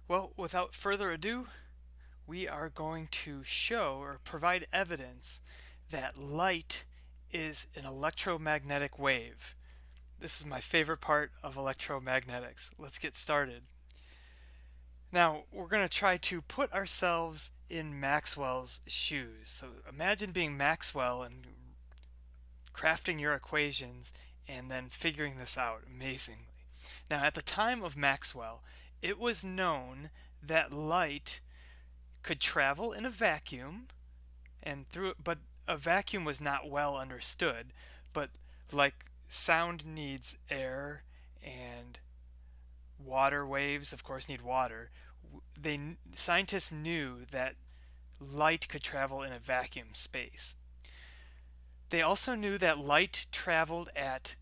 Well, without further ado, we are going to show or provide evidence that light is an electromagnetic wave. This is my favorite part of electromagnetics. Let's get started. Now, we're going to try to put ourselves in Maxwell's shoes. So imagine being Maxwell and crafting your equations and then figuring this out amazingly. Now, at the time of Maxwell, it was known that light could travel in a vacuum and through it, but a vacuum was not well understood. But like sound needs air and water waves, of course, need water. Scientists knew that light could travel in a vacuum space. They also knew that light traveled at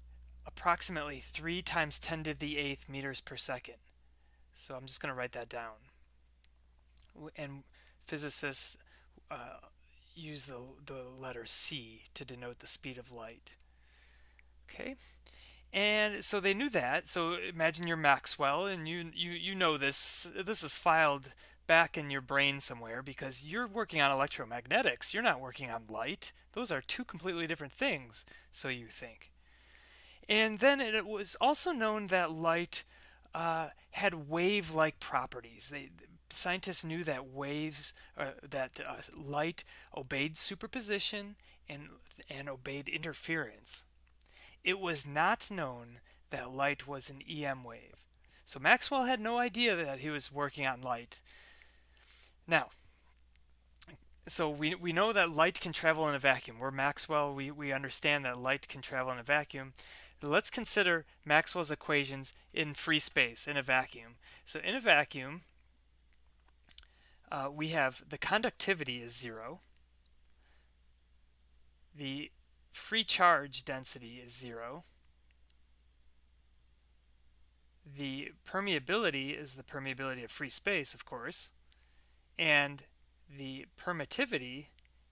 approximately 3 times 10 to the 8th meters per second. So I'm just going to write that down. And physicists use the letter C to denote the speed of light. Okay, and so they knew that. So imagine you're Maxwell, and you know this. This is filed back in your brain somewhere because you're working on electromagnetics. You're not working on light. Those are two completely different things, so you think. And then it was also known that light had wave-like properties. Scientists knew that light obeyed superposition and obeyed interference. It was not known that light was an EM wave. So Maxwell had no idea that he was working on light. Now, so we know that light can travel in a vacuum. We're Maxwell, we understand that light can travel in a vacuum. Let's consider Maxwell's equations in free space, in a vacuum. So in a vacuum, we have the conductivity is 0. The free charge density is 0. The permeability is the permeability of free space, of course. And the permittivity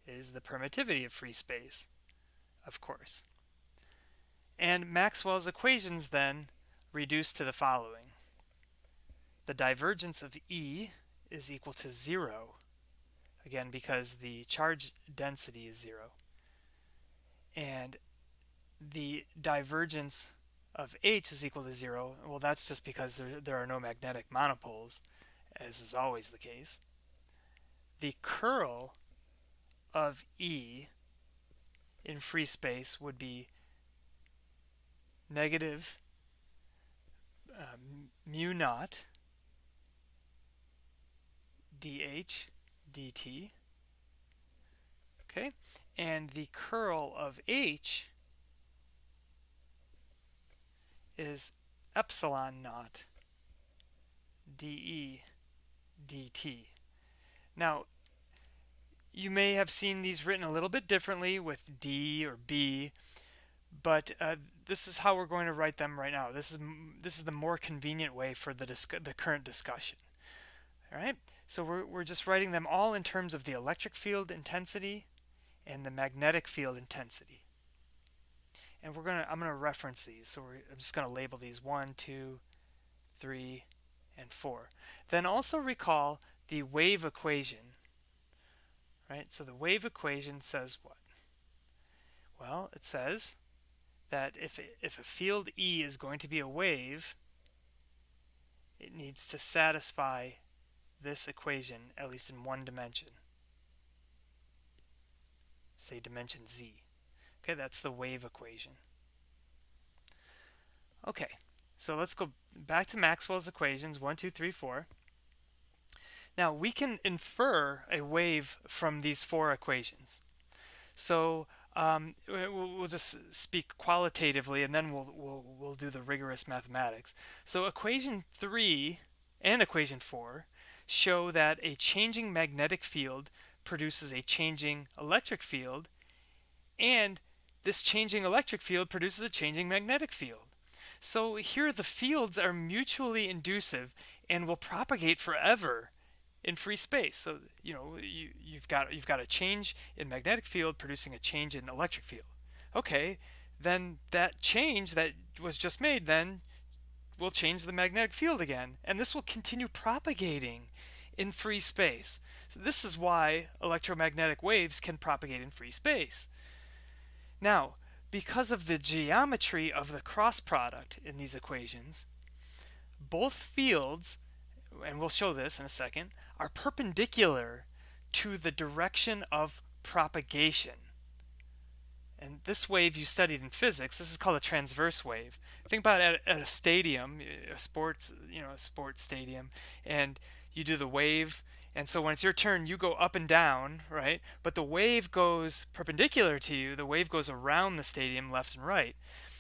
is the permittivity of free space, of course. And Maxwell's equations then reduce to the following. The divergence of E is equal to 0, again because the charge density is 0. And the divergence of H is equal to 0. Well, that's just because there are no magnetic monopoles, as is always the case. The curl of E in free space would be negative mu naught dH dt. Okay, and the curl of H is epsilon naught dE dt. Now, you may have seen these written a little bit differently with D or B, but this is how we're going to write them right now. This is the more convenient way for the current discussion. All right, so we're just writing them all in terms of the electric field intensity and the magnetic field intensity. And I'm gonna reference these. So I'm just gonna label these 1, 2, 3, and 4. Then also recall the wave equation. Right? So the wave equation says what? Well, it says that if a field E is going to be a wave, it needs to satisfy this equation at least in one dimension. Say dimension Z. Okay, that's the wave equation. Okay, so let's go back to Maxwell's equations 1, 2, 3, 4. Now we can infer a wave from these 4 equations. So we'll just speak qualitatively, and then we'll do the rigorous mathematics. So equation 3 and equation 4 show that a changing magnetic field produces a changing electric field, and this changing electric field produces a changing magnetic field. So here the fields are mutually inducive and will propagate forever in free space. So you've got a change in magnetic field producing a change in electric field. Okay, then that change that was just made then will change the magnetic field again, and this will continue propagating in free space. So this is why electromagnetic waves can propagate in free space. Now, because of the geometry of the cross product in these equations, both fields, and we'll show this in a second, are perpendicular to the direction of propagation. And this wave you studied in physics, this is called a transverse wave. Think about it at a stadium, a sports stadium, and you do the wave, and so when it's your turn, you go up and down, right? But the wave goes perpendicular to you, the wave goes around the stadium left and right.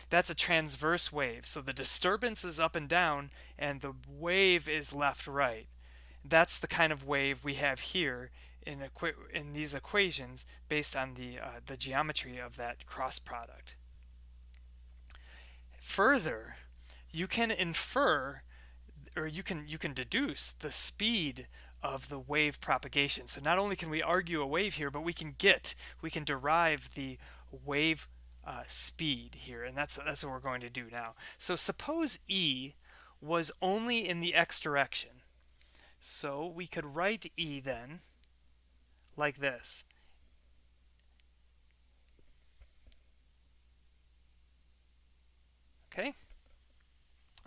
That's a transverse wave. So the disturbance is up and down, and the wave is left-right. That's the kind of wave we have here in these equations based on the geometry of that cross product. Further, you can infer, or you can deduce the speed of the wave propagation. So not only can we argue a wave here, but we can derive the wave speed here, and that's what we're going to do now. So suppose E was only in the x direction. So we could write E then like this. Okay?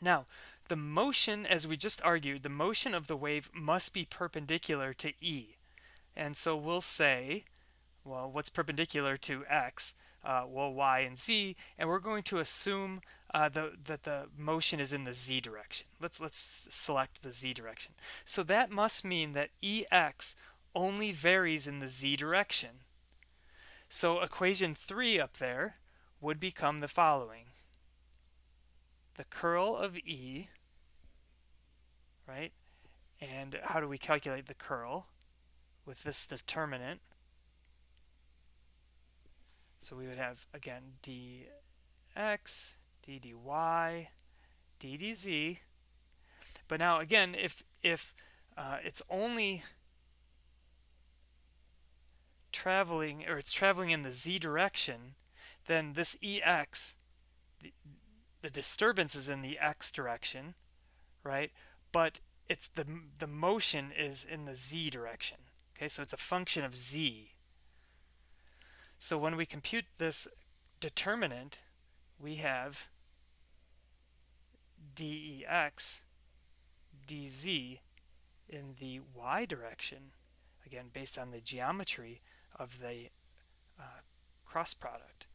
Now, the motion, as we just argued, the motion of the wave must be perpendicular to E. And so we'll say, well, what's perpendicular to x? Well, y and z, and we're going to assume that the motion is in the z direction. Let's select the z direction. So that must mean that Ex only varies in the z direction. So equation 3 up there would become the following. The curl of E, right? And how do we calculate the curl? With this determinant. So we would have, again, dx, d dy, d dz. But now, again, if it's only traveling, or it's traveling in the z direction, then this Ex, the disturbance is in the x direction, right? But it's the motion is in the z direction. Okay, so it's a function of z. So when we compute this determinant, we have dEx dz in the y direction, again based on the geometry of the cross product.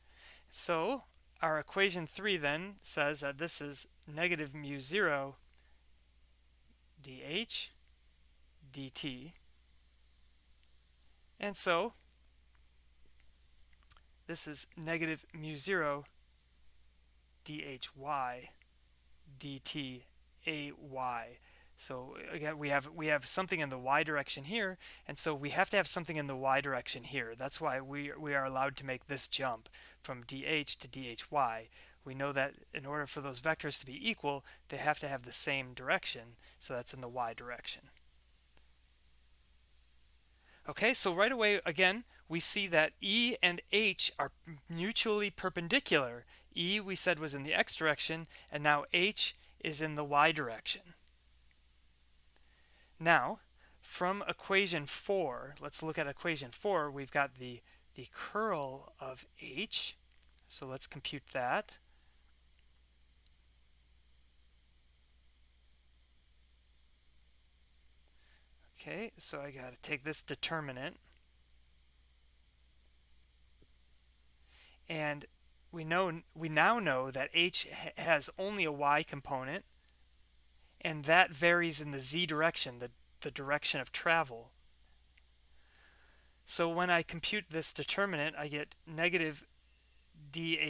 So our equation 3 then says that this is negative mu 0 dH dt. And so this is negative mu 0 dhy dt ay. So again, we have something in the y direction here, and so we have to have something in the y direction here. That's why we are allowed to make this jump from dh to dhy. We know that in order for those vectors to be equal, they have to have the same direction, so that's in the y direction. Okay, so right away, again, we see that E and H are mutually perpendicular. E, we said, was in the x direction, and now H is in the y direction. Now, from equation 4, let's look at equation 4. We've got the curl of H. So let's compute that. Okay, so I got to take this determinant. And we now know that H has only a y component, and that varies in the z direction, the direction of travel. So when I compute this determinant, I get negative dhy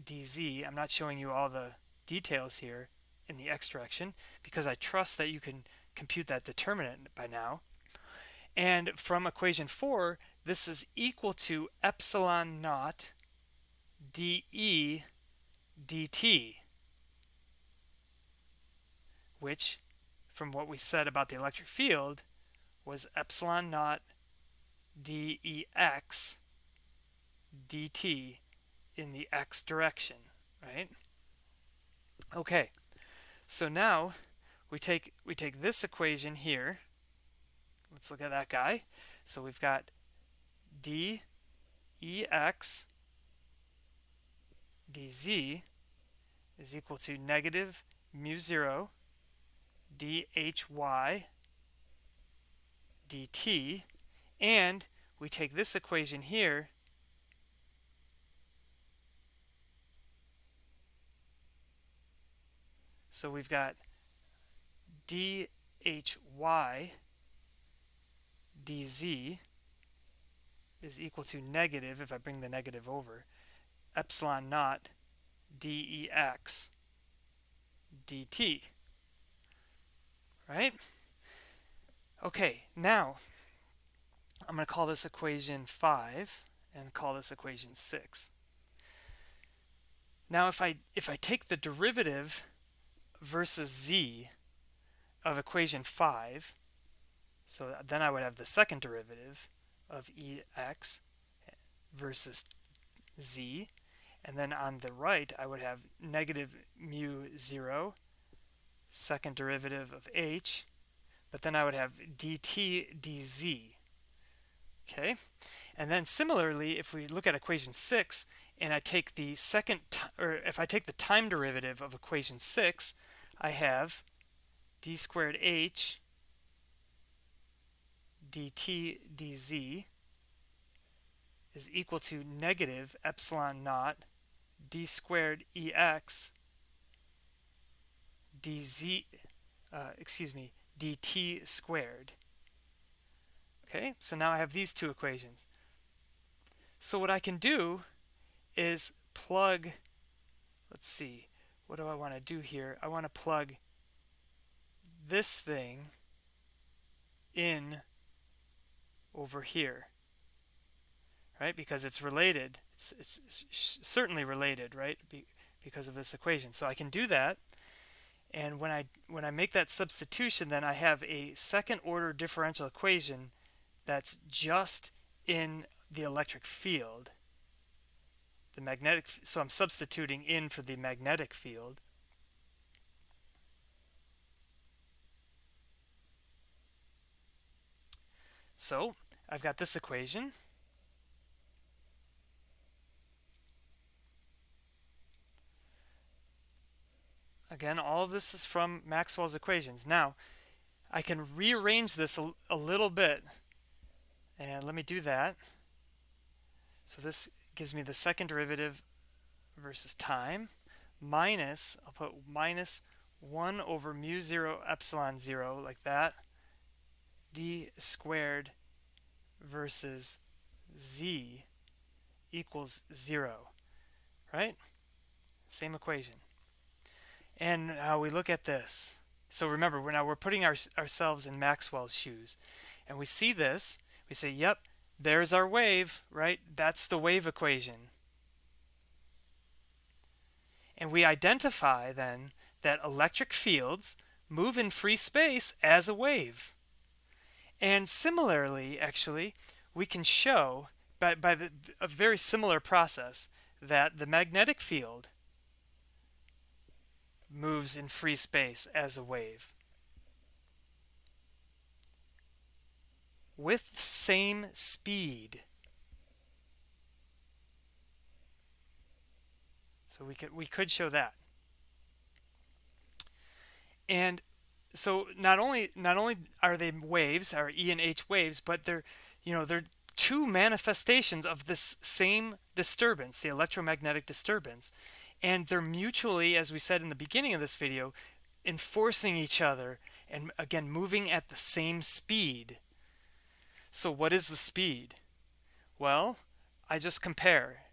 dz. I'm not showing you all the details here in the x direction because I trust that you can compute that determinant by now. And from equation 4, this is equal to epsilon naught dE dt, which, from what we said about the electric field, was epsilon naught dEx dt in the x direction, right? Okay, So now we take this equation here. Let's look at that guy. So we've got d ex dz is equal to negative mu 0 dhy dt, and we take this equation here, so we've got dhy dz is equal to negative, if I bring the negative over, epsilon naught dex dt, right? Okay, now I'm going to call this equation 5 and call this equation 6. Now if I take the derivative versus z of equation 5, so then I would have the second derivative of ex versus z, and then on the right I would have negative mu 0 second derivative of h, but then I would have dt dz. Okay, and then similarly, if we look at equation 6 and I take the if I take the time derivative of equation 6, I have d squared h dt dz is equal to negative epsilon naught d squared ex dz, dt squared. Okay, so now I have these two equations. So what I can do is plug, let's see, what do I want to do here? I want to plug this thing in over here, right? Because it's related. It's certainly related, right? Because of this equation. So I can do that. And when I make that substitution, then I have a second order differential equation that's just in the electric field. The magnetic, so I'm substituting in for the magnetic field. So I've got this equation. Again, all of this is from Maxwell's equations. Now, I can rearrange this a little bit. And let me do that. So this gives me the second derivative versus time minus, I'll put minus 1 over mu 0 epsilon 0, like that, d squared versus z equals 0, right? Same equation. And now we look at this. So remember, we're putting ourselves in Maxwell's shoes. And we see this, we say, yep, there's our wave, right? That's the wave equation. And we identify then that electric fields move in free space as a wave. And similarly, actually, we can show by a very similar process that the magnetic field moves in free space as a wave with the same speed. So we could show that. And so not only are they waves, are E and H waves, but they're two manifestations of this same disturbance, the electromagnetic disturbance. And they're mutually, as we said in the beginning of this video, enforcing each other and again moving at the same speed. So what is the speed? Well, I just compare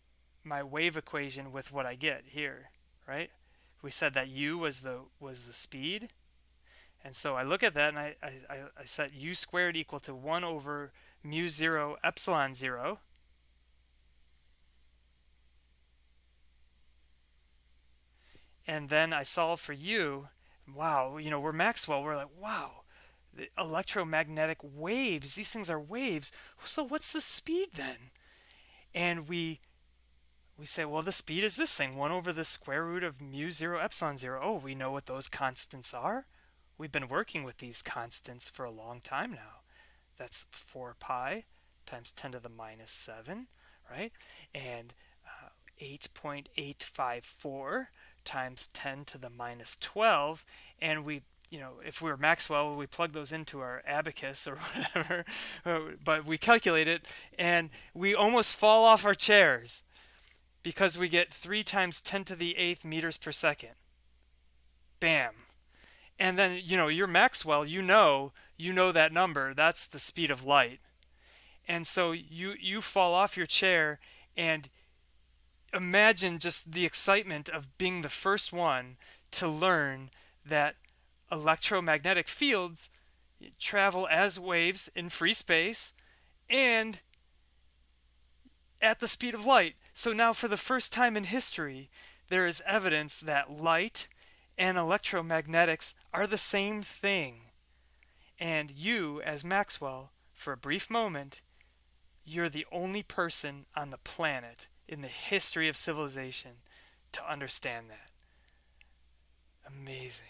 my wave equation with what I get here, right? We said that u was the speed. And so I look at that and I set u squared equal to 1 over mu 0 epsilon 0. And then I solve for u. Wow, we're Maxwell. We're like, wow, the electromagnetic waves. These things are waves. So what's the speed then? And we we say, well, the speed is this thing, 1 over the square root of mu 0 epsilon 0. Oh, we know what those constants are. We've been working with these constants for a long time now. That's 4 pi times 10 to the minus 7, right? And 8.854 times 10 to the minus 12. And we, if we were Maxwell, we plug those into our abacus or whatever, but we calculate it and we almost fall off our chairs because we get 3 times 10 to the 8th meters per second. Bam. And then, you're Maxwell, you know that number. That's the speed of light. And so you fall off your chair and imagine just the excitement of being the first one to learn that electromagnetic fields travel as waves in free space and at the speed of light. So now for the first time in history, there is evidence that light and electromagnetics are the same thing. And you, as Maxwell, for a brief moment, you're the only person on the planet in the history of civilization to understand that. Amazing.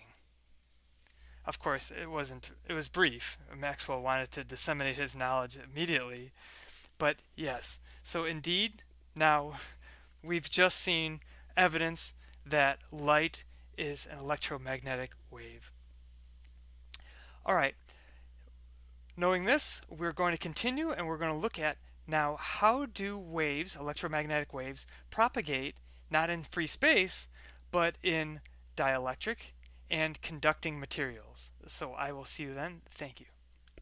Of course, it was brief. Maxwell wanted to disseminate his knowledge immediately. But yes, so indeed, now we've just seen evidence that light is an electromagnetic wave. All right, knowing this, we're going to continue and we're going to look at now how do waves, electromagnetic waves, propagate not in free space, but in dielectric and conducting materials. So I will see you then. Thank you.